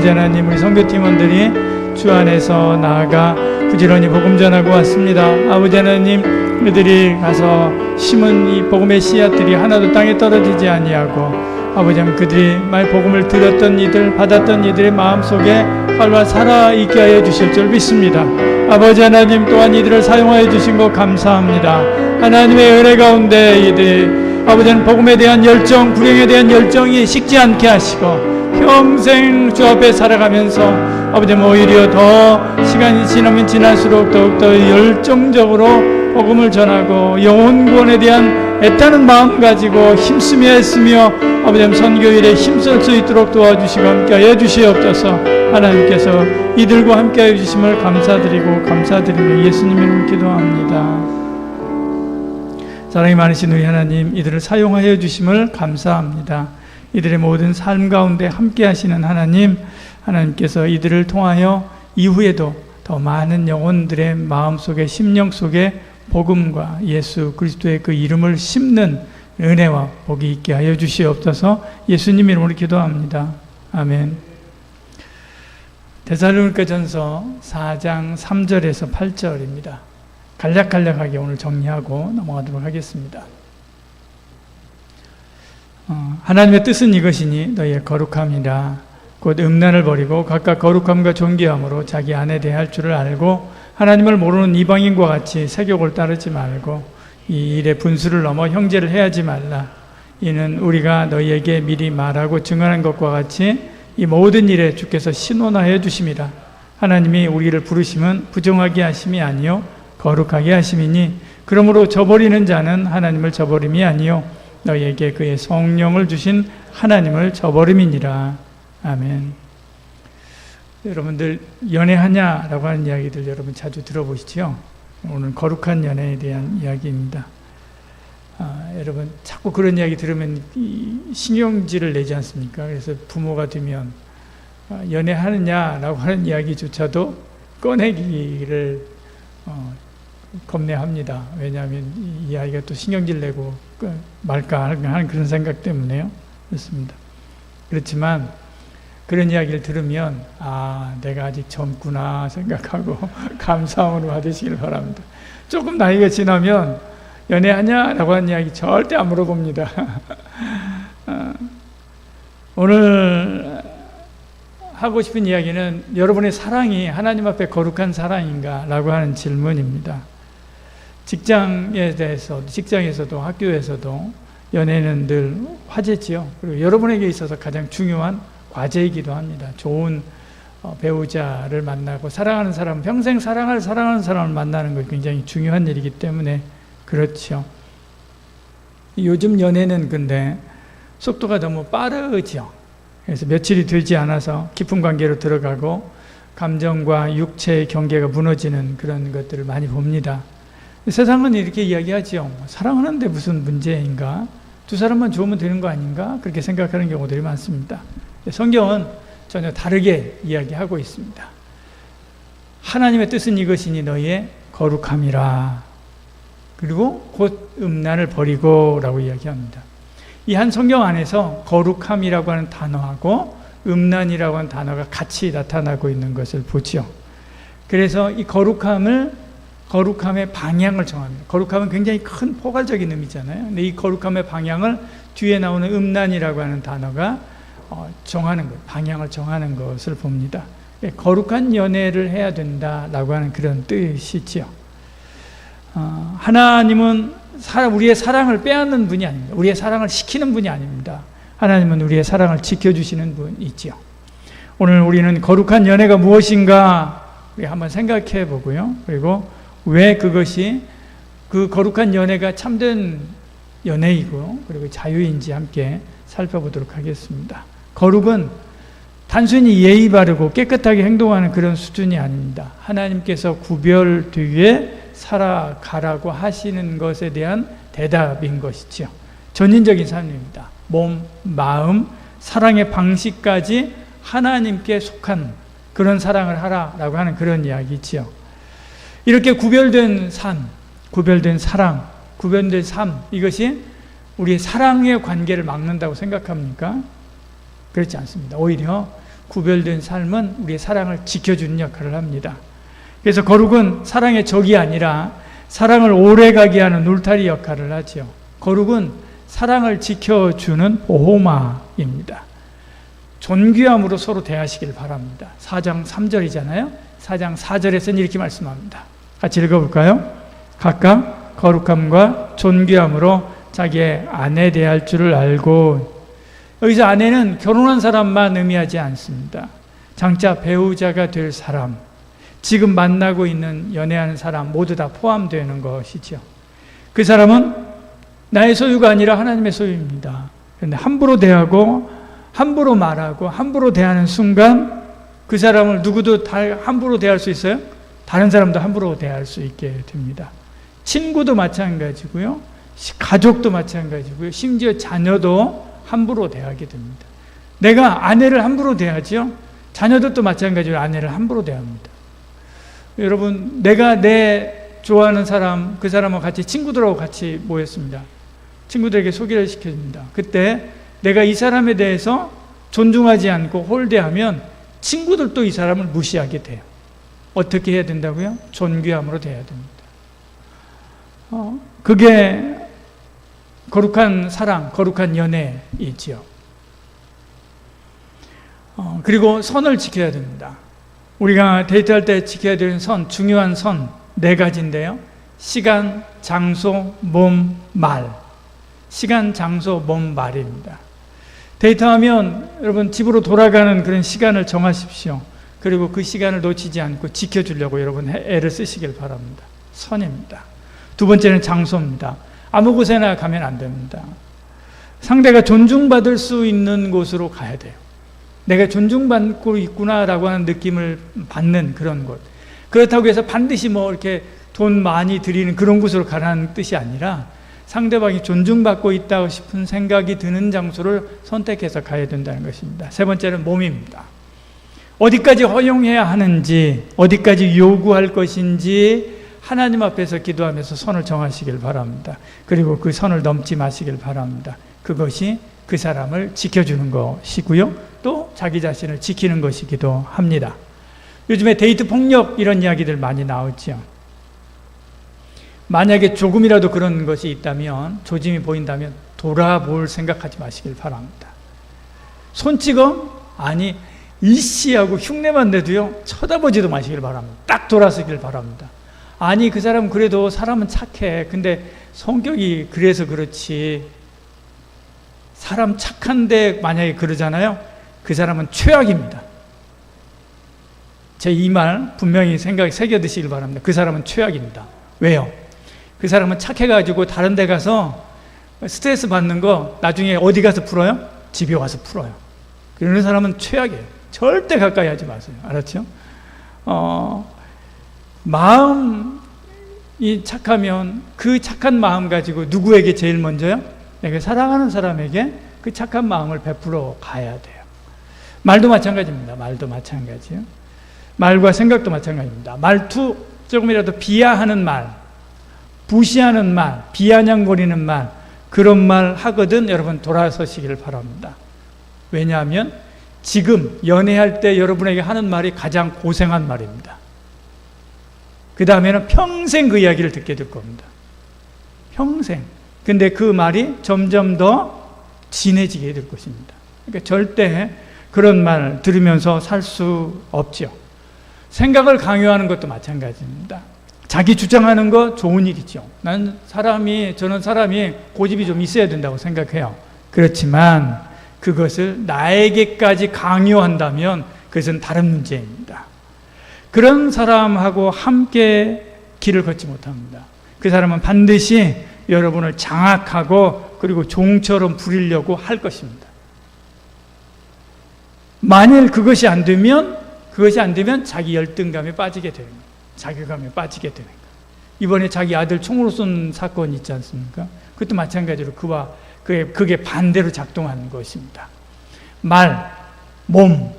하나님 우리 선교팀원들이 주 안에서 나아가 부지런히 복음 전하고 왔습니다. 아버지 하나님 그들이 가서 심은 이 복음의 씨앗들이 하나도 땅에 떨어지지 아니하고 아버지 하나님 그들이 말 복음을 들었던 이들 받았던 이들의 마음속에 활활 살아있게 하여 주실 줄 믿습니다. 아버지 하나님 또한 이들을 사용하여 주신 것 감사합니다. 하나님의 은혜 가운데 이들이 아버지 하나님 복음에 대한 열정 불행에 대한 열정이 식지 않게 하시고 평생 주 앞에 살아가면서 아버지 오히려 더 시간이 지나면 지날수록 더욱더 열정적으로 복음을 전하고 영혼 구원에 대한 애타는 마음 가지고 힘쓰며 애쓰며 아버지 선교일에 힘쓸 수 있도록 도와주시고 함께하여 주시옵소서. 하나님께서 이들과 함께하여 주심을 감사드리며 예수님 이름으로 기도합니다. 사랑이 많으신 우리 하나님 이들을 사용하여 주심을 감사합니다. 이들의 모든 삶 가운데 함께하시는 하나님께서 이들을 통하여 이후에도 더 많은 영혼들의 마음속에 심령 속에 복음과 예수 그리스도의 그 이름을 심는 은혜와 복이 있게 하여 주시옵소서. 예수님 이름으로 기도합니다. 아멘. 데살로니가전서 4장 3절에서 8절입니다. 간략하게 오늘 정리하고 넘어가도록 하겠습니다. 하나님의 뜻은 이것이니 너희의 거룩함이라 곧 음란을 버리고 각각 거룩함과 존귀함으로 자기 안에 대할 줄을 알고 하나님을 모르는 이방인과 같이 세욕을 따르지 말고 이 일의 분수를 넘어 형제를 해하지 말라. 이는 우리가 너희에게 미리 말하고 증언한 것과 같이 이 모든 일에 주께서 신원하여 주심이라. 하나님이 우리를 부르심은 부정하게 하심이 아니요 거룩하게 하심이니 그러므로 저버리는 자는 하나님을 저버림이 아니요 너희에게 그의 성령을 주신 하나님을 저버림이니라. 아멘. 여러분들 연애하냐라고 하는 이야기들 여러분 자주 들어보시죠? 오늘 거룩한 연애에 대한 이야기입니다. 여러분 자꾸 그런 이야기 들으면 신경질을 내지 않습니까? 그래서 부모가 되면 연애하느냐라고 하는 이야기조차도 꺼내기를 겁내합니다. 왜냐하면 이 아이가 또 신경질 내고 말까 하는 그런 생각 때문에요. 그렇습니다. 그렇지만 그런 이야기를 들으면 내가 아직 젊구나 생각하고 감사함으로 받으시길 바랍니다. 조금 나이가 지나면 연애하냐라고 하는 이야기 절대 안 물어봅니다. 오늘 하고 싶은 이야기는 여러분의 사랑이 하나님 앞에 거룩한 사랑인가 라고 하는 질문입니다. 직장에서도 학교에서도 연애는 늘 화제지요. 그리고 여러분에게 있어서 가장 중요한 과제이기도 합니다. 좋은 배우자를 만나고 사랑하는 사람, 평생 사랑하는 사람을 만나는 것 굉장히 중요한 일이기 때문에 그렇죠. 요즘 연애는 근데 속도가 너무 빠르죠. 그래서 며칠이 들지 않아서 깊은 관계로 들어가고 감정과 육체의 경계가 무너지는 그런 것들을 많이 봅니다. 세상은 이렇게 이야기하죠. 사랑하는데 무슨 문제인가? 두 사람만 좋으면 되는 거 아닌가? 그렇게 생각하는 경우들이 많습니다. 성경은 전혀 다르게 이야기하고 있습니다. 하나님의 뜻은 이것이니 너희의 거룩함이라. 그리고 곧 음란을 버리고 라고 이야기합니다. 이 한 성경 안에서 거룩함이라고 하는 단어하고 음란이라고 하는 단어가 같이 나타나고 있는 것을 보죠. 그래서 이 거룩함의 방향을 정합니다. 거룩함은 굉장히 큰 포괄적인 의미잖아요. 근데 이 거룩함의 방향을 뒤에 나오는 음란이라고 하는 단어가 정하는 것, 방향을 정하는 것을 봅니다. 거룩한 연애를 해야 된다라고 하는 그런 뜻이지요. 하나님은 우리의 사랑을 빼앗는 분이 아닙니다. 우리의 사랑을 시키는 분이 아닙니다. 하나님은 우리의 사랑을 지켜주시는 분이지요. 오늘 우리는 거룩한 연애가 무엇인가 우리 한번 생각해 보고요. 그리고 왜 그것이 그 거룩한 연애가 참된 연애이고 그리고 자유인지 함께 살펴보도록 하겠습니다. 거룩은 단순히 예의 바르고 깨끗하게 행동하는 그런 수준이 아닙니다. 하나님께서 구별되게 살아가라고 하시는 것에 대한 대답인 것이죠. 전인적인 삶입니다. 몸, 마음, 사랑의 방식까지 하나님께 속한 그런 사랑을 하라라고 하는 그런 이야기지요. 이렇게 구별된 삶, 구별된 사랑, 구별된 삶, 이것이 우리의 사랑의 관계를 막는다고 생각합니까? 그렇지 않습니다. 오히려 구별된 삶은 우리의 사랑을 지켜주는 역할을 합니다. 그래서 거룩은 사랑의 적이 아니라 사랑을 오래가게 하는 울타리 역할을 하죠. 거룩은 사랑을 지켜주는 보호막입니다. 존귀함으로 서로 대하시길 바랍니다. 4장 3절이잖아요. 4장 4절에서는 이렇게 말씀합니다. 같이 읽어볼까요? 각각 거룩함과 존귀함으로 자기의 아내 대할 줄을 알고. 여기서 아내는 결혼한 사람만 의미하지 않습니다. 장차 배우자가 될 사람, 지금 만나고 있는 연애하는 사람 모두 다 포함되는 것이죠. 그 사람은 나의 소유가 아니라 하나님의 소유입니다. 그런데 함부로 대하고 함부로 말하고 함부로 대하는 순간 그 사람을 누구도 다 함부로 대할 수 있어요? 다른 사람도 함부로 대할 수 있게 됩니다. 친구도 마찬가지고요. 가족도 마찬가지고요. 심지어 자녀도 함부로 대하게 됩니다. 내가 아내를 함부로 대하죠. 자녀들도 마찬가지로 아내를 함부로 대합니다. 여러분, 내가 내 좋아하는 사람, 그 사람과 같이 친구들하고 같이 모였습니다. 친구들에게 소개를 시켜줍니다. 그때 내가 이 사람에 대해서 존중하지 않고 홀대하면 친구들도 이 사람을 무시하게 돼요. 어떻게 해야 된다고요? 존귀함으로 대해야 됩니다. 그게 거룩한 사랑, 거룩한 연애이지요. 그리고 선을 지켜야 됩니다. 우리가 데이트할 때 지켜야 되는 선, 중요한 선 4가지인데요. 시간, 장소, 몸, 말. 시간, 장소, 몸, 말입니다. 데이트하면 여러분 집으로 돌아가는 그런 시간을 정하십시오. 그리고 그 시간을 놓치지 않고 지켜주려고 여러분 애를 쓰시길 바랍니다. 선입니다. 두 번째는 장소입니다. 아무 곳에나 가면 안 됩니다. 상대가 존중받을 수 있는 곳으로 가야 돼요. 내가 존중받고 있구나라고 하는 느낌을 받는 그런 곳. 그렇다고 해서 반드시 뭐 이렇게 돈 많이 들이는 그런 곳으로 가라는 뜻이 아니라 상대방이 존중받고 있다고 싶은 생각이 드는 장소를 선택해서 가야 된다는 것입니다. 세 번째는 몸입니다. 어디까지 허용해야 하는지, 어디까지 요구할 것인지 하나님 앞에서 기도하면서 선을 정하시길 바랍니다. 그리고 그 선을 넘지 마시길 바랍니다. 그것이 그 사람을 지켜주는 것이고요. 또 자기 자신을 지키는 것이기도 합니다. 요즘에 데이트 폭력 이런 이야기들 많이 나오죠. 만약에 조금이라도 그런 것이 있다면, 조짐이 보인다면 돌아볼 생각하지 마시길 바랍니다. 손찌검? 아니, 일시하고 흉내만 내도요, 쳐다보지도 마시길 바랍니다. 딱 돌아서길 바랍니다. 아니, 그 사람은 그래도 사람은 착해. 근데 성격이 그래서 그렇지. 사람 착한데 만약에 그러잖아요. 그 사람은 최악입니다. 제 이 말 분명히 생각에 새겨드시길 바랍니다. 그 사람은 최악입니다. 왜요? 그 사람은 착해가지고 다른 데 가서 스트레스 받는 거 나중에 어디 가서 풀어요? 집에 와서 풀어요. 그런 사람은 최악이에요. 절대 가까이 하지 마세요. 알았죠? 마음이 착하면 그 착한 마음 가지고 누구에게 제일 먼저요? 내가 사랑하는 사람에게 그 착한 마음을 베풀어 가야 돼요. 말도 마찬가지입니다. 말도 마찬가지요. 말과 생각도 마찬가지입니다. 말투 조금이라도 비하하는 말, 부시하는 말, 비아냥거리는 말, 그런 말 하거든 여러분 돌아서시기를 바랍니다. 왜냐하면 지금 연애할 때 여러분에게 하는 말이 가장 고생한 말입니다. 그 다음에는 평생 그 이야기를 듣게 될 겁니다. 평생. 근데 그 말이 점점 더 진해지게 될 것입니다. 그러니까 절대 그런 말 들으면서 살 수 없죠. 생각을 강요하는 것도 마찬가지입니다. 자기 주장하는 거 좋은 일이죠. 저는 사람이 고집이 좀 있어야 된다고 생각해요. 그렇지만 그것을 나에게까지 강요한다면 그것은 다른 문제입니다. 그런 사람하고 함께 길을 걷지 못합니다. 그 사람은 반드시 여러분을 장악하고 그리고 종처럼 부리려고 할 것입니다. 만일 그것이 안 되면 자기 열등감에 빠지게 되는 거예요. 자괴감에 빠지게 되는 거예요. 이번에 자기 아들 총으로 쏜 사건 있지 않습니까? 그것도 마찬가지로 그게 반대로 작동하는 것입니다. 말, 몸,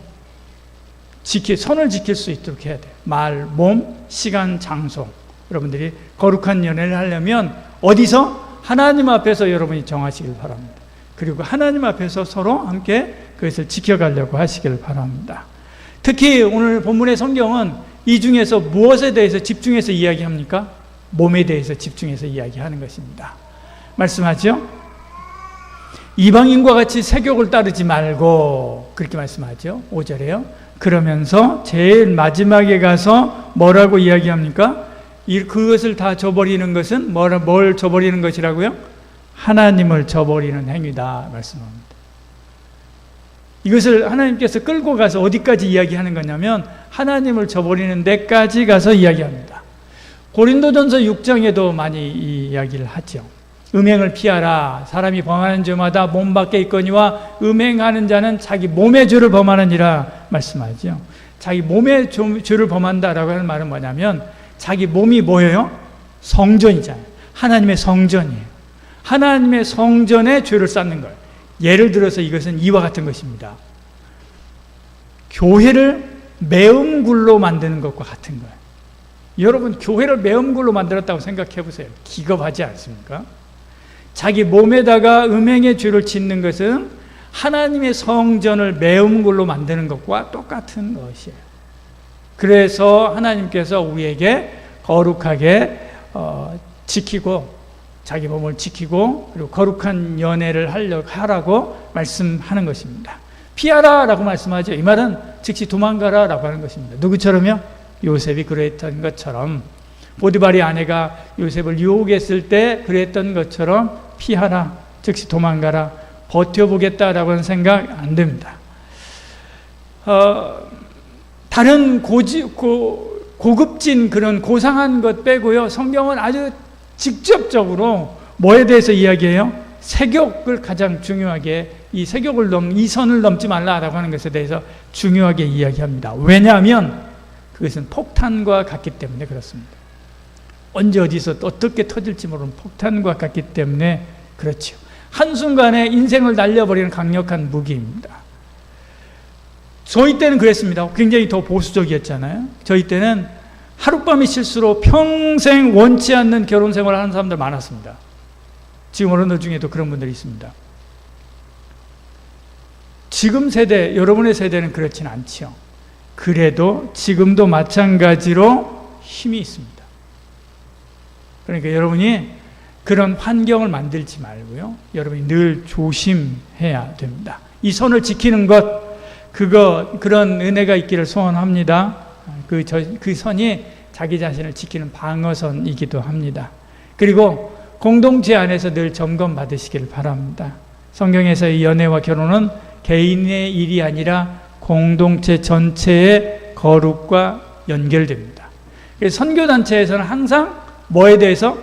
선을 지킬 수 있도록 해야 돼요. 말, 몸, 시간, 장소. 여러분들이 거룩한 연애를 하려면 어디서? 하나님 앞에서 여러분이 정하시길 바랍니다. 그리고 하나님 앞에서 서로 함께 그것을 지켜가려고 하시길 바랍니다. 특히 오늘 본문의 성경은 이 중에서 무엇에 대해서 집중해서 이야기합니까? 몸에 대해서 집중해서 이야기하는 것입니다. 말씀하죠? 이방인과 같이 세욕을 따르지 말고 그렇게 말씀하죠. 5절에요. 그러면서 제일 마지막에 가서 뭐라고 이야기합니까? 그것을 다 저버리는 것은 뭘 저버리는 것이라고요? 하나님을 저버리는 행위다 말씀합니다. 이것을 하나님께서 끌고 가서 어디까지 이야기하는 거냐면 하나님을 저버리는 데까지 가서 이야기합니다. 고린도전서 6장에도 많이 이 이야기를 하죠. 음행을 피하라. 사람이 범하는 죄마다 몸 밖에 있거니와 음행하는 자는 자기 몸의 죄를 범하느니라 말씀하죠. 자기 몸의 죄를 범한다라고 하는 말은 뭐냐면 자기 몸이 뭐예요? 성전이잖아요. 하나님의 성전이에요. 하나님의 성전에 죄를 쌓는 거예요. 예를 들어서 이것은 이와 같은 것입니다. 교회를 매음굴로 만드는 것과 같은 거예요. 여러분 교회를 매음굴로 만들었다고 생각해 보세요. 기겁하지 않습니까? 자기 몸에다가 음행의 죄를 짓는 것은 하나님의 성전을 매음굴로 만드는 것과 똑같은 것이에요. 그래서 하나님께서 우리에게 거룩하게 지키고 자기 몸을 지키고 그리고 거룩한 연애를 하라고 말씀하는 것입니다. 피하라라고 말씀하죠. 이 말은 즉시 도망가라라고 하는 것입니다. 누구처럼요? 요셉이 그랬던 것처럼 보디발의 아내가 요셉을 유혹했을 때 그랬던 것처럼 피하라, 즉시 도망가라, 버텨보겠다라고 하는 생각 안 됩니다. 다른 고급진 그런 고상한 것 빼고요. 성경은 아주 직접적으로 뭐에 대해서 이야기해요? 세욕을 가장 중요하게 이 세격을 이 선을 넘지 말라라고 하는 것에 대해서 중요하게 이야기합니다. 왜냐하면 그것은 폭탄과 같기 때문에 그렇습니다. 언제 어디서 어떻게 터질지 모르는 폭탄과 같기 때문에 그렇죠. 한순간에 인생을 날려버리는 강력한 무기입니다. 저희 때는 그랬습니다. 굉장히 더 보수적이었잖아요. 저희 때는 하룻밤의 실수로 평생 원치 않는 결혼 생활을 하는 사람들 많았습니다. 지금 어른들 중에도 그런 분들이 있습니다. 지금 세대, 여러분의 세대는 그렇진 않죠. 그래도 지금도 마찬가지로 힘이 있습니다. 그러니까 여러분이 그런 환경을 만들지 말고요. 여러분이 늘 조심해야 됩니다. 이 선을 지키는 것, 그런 은혜가 있기를 소원합니다. 그 선이 자기 자신을 지키는 방어선이기도 합니다. 그리고 공동체 안에서 늘 점검 받으시기를 바랍니다. 성경에서 이 연애와 결혼은 개인의 일이 아니라 공동체 전체의 거룩과 연결됩니다. 그래서 선교단체에서는 항상 뭐에 대해서?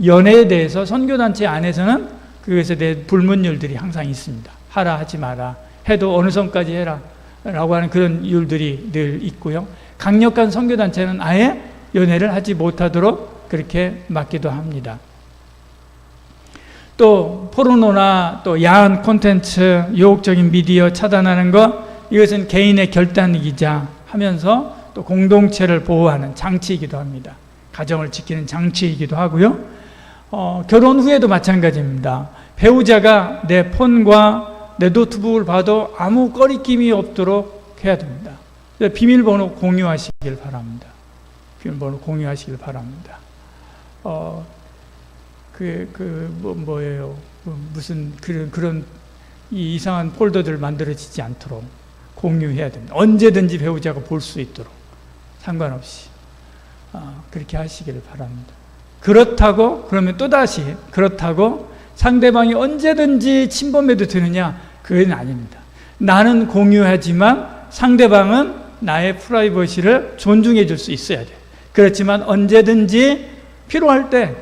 연애에 대해서 선교단체 안에서는 그것에 대해 불문율들이 항상 있습니다. 하라 하지 마라, 해도 어느 선까지 해라 라고 하는 그런 율들이 늘 있고요. 강력한 선교단체는 아예 연애를 하지 못하도록 그렇게 막기도 합니다. 또 포르노나 또 야한 콘텐츠, 유혹적인 미디어 차단하는 것, 이것은 개인의 결단이기자 하면서 또 공동체를 보호하는 장치이기도 합니다. 가정을 지키는 장치이기도 하고요. 결혼 후에도 마찬가지입니다. 배우자가 내 폰과 내 노트북을 봐도 아무 꺼리낌이 없도록 해야 됩니다. 비밀번호 공유하시길 바랍니다. 비밀번호 공유하시길 바랍니다. 뭐예요? 무슨 그런 이상한 폴더들 만들어지지 않도록 공유해야 됩니다. 언제든지 배우자가 볼 수 있도록 상관없이 그렇게 하시기를 바랍니다. 그러면 또다시 그렇다고 상대방이 언제든지 침범해도 되느냐? 그건 아닙니다. 나는 공유하지만 상대방은 나의 프라이버시를 존중해 줄 수 있어야 돼요. 그렇지만 언제든지 필요할 때,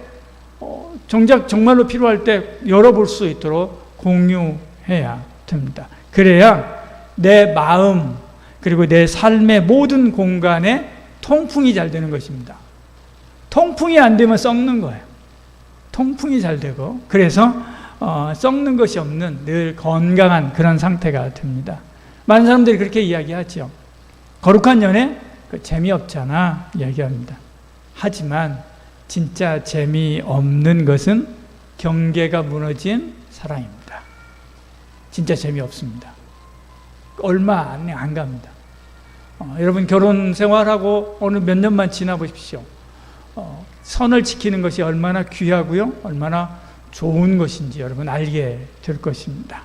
정말로 필요할 때 열어볼 수 있도록 공유해야 됩니다. 그래야 내 마음 그리고 내 삶의 모든 공간에 통풍이 잘 되는 것입니다. 통풍이 안 되면 썩는 거예요. 통풍이 잘 되고, 그래서 썩는 것이 없는 늘 건강한 그런 상태가 됩니다. 많은 사람들이 그렇게 이야기하죠. 거룩한 연애? 재미없잖아 이야기합니다. 하지만 진짜 재미없는 것은 경계가 무너진 사랑입니다. 진짜 재미없습니다. 얼마 안 갑니다. 여러분 결혼 생활하고 어느 몇 년만 지나보십시오. 선을 지키는 것이 얼마나 귀하고요, 얼마나 좋은 것인지 여러분 알게 될 것입니다.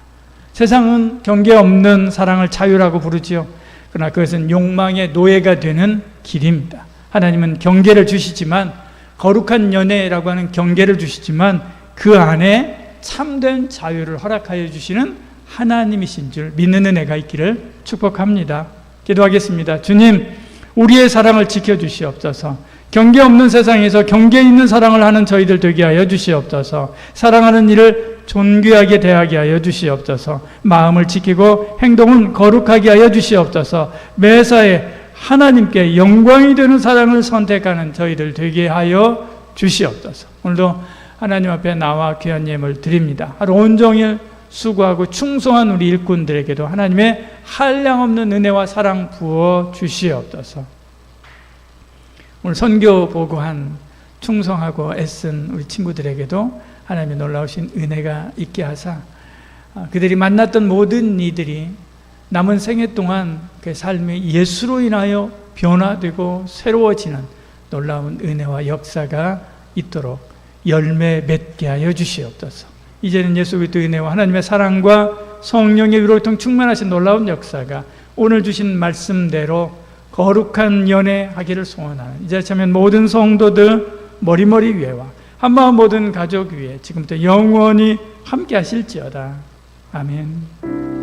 세상은 경계 없는 사랑을 자유라고 부르지요. 그러나 그것은 욕망의 노예가 되는 길입니다. 하나님은 경계를 주시지만, 거룩한 연애라고 하는 경계를 주시지만 그 안에 참된 자유를 허락하여 주시는 하나님이신 줄 믿는 은혜가 있기를 축복합니다. 기도하겠습니다. 주님, 우리의 사랑을 지켜주시옵소서. 경계 없는 세상에서 경계 있는 사랑을 하는 저희들 되게 하여 주시옵소서. 사랑하는 일을 존귀하게 대하게 하여 주시옵소서. 마음을 지키고 행동은 거룩하게 하여 주시옵소서. 매사에 하나님께 영광이 되는 사랑을 선택하는 저희들 되게 하여 주시옵소서. 오늘도 하나님 앞에 나와 귀한 예물 드립니다. 하루 온종일 수고하고 충성한 우리 일꾼들에게도 하나님의 한량없는 은혜와 사랑 부어 주시옵소서. 오늘 선교 보고한 충성하고 애쓴 우리 친구들에게도 하나님의 놀라우신 은혜가 있게 하사 그들이 만났던 모든 이들이 남은 생애 동안 그 삶이 예수로 인하여 변화되고 새로워지는 놀라운 은혜와 역사가 있도록 열매 맺게 하여 주시옵소서. 이제는 예수 그리스도의 은혜와 하나님의 사랑과 성령의 위로 통 충만하신 놀라운 역사가 오늘 주신 말씀대로 거룩한 연애하기를 소원하는 이제 참여 모든 성도들 머리머리 위에와 한마음 모든 가족 위에 지금부터 영원히 함께 하실지어다. 아멘.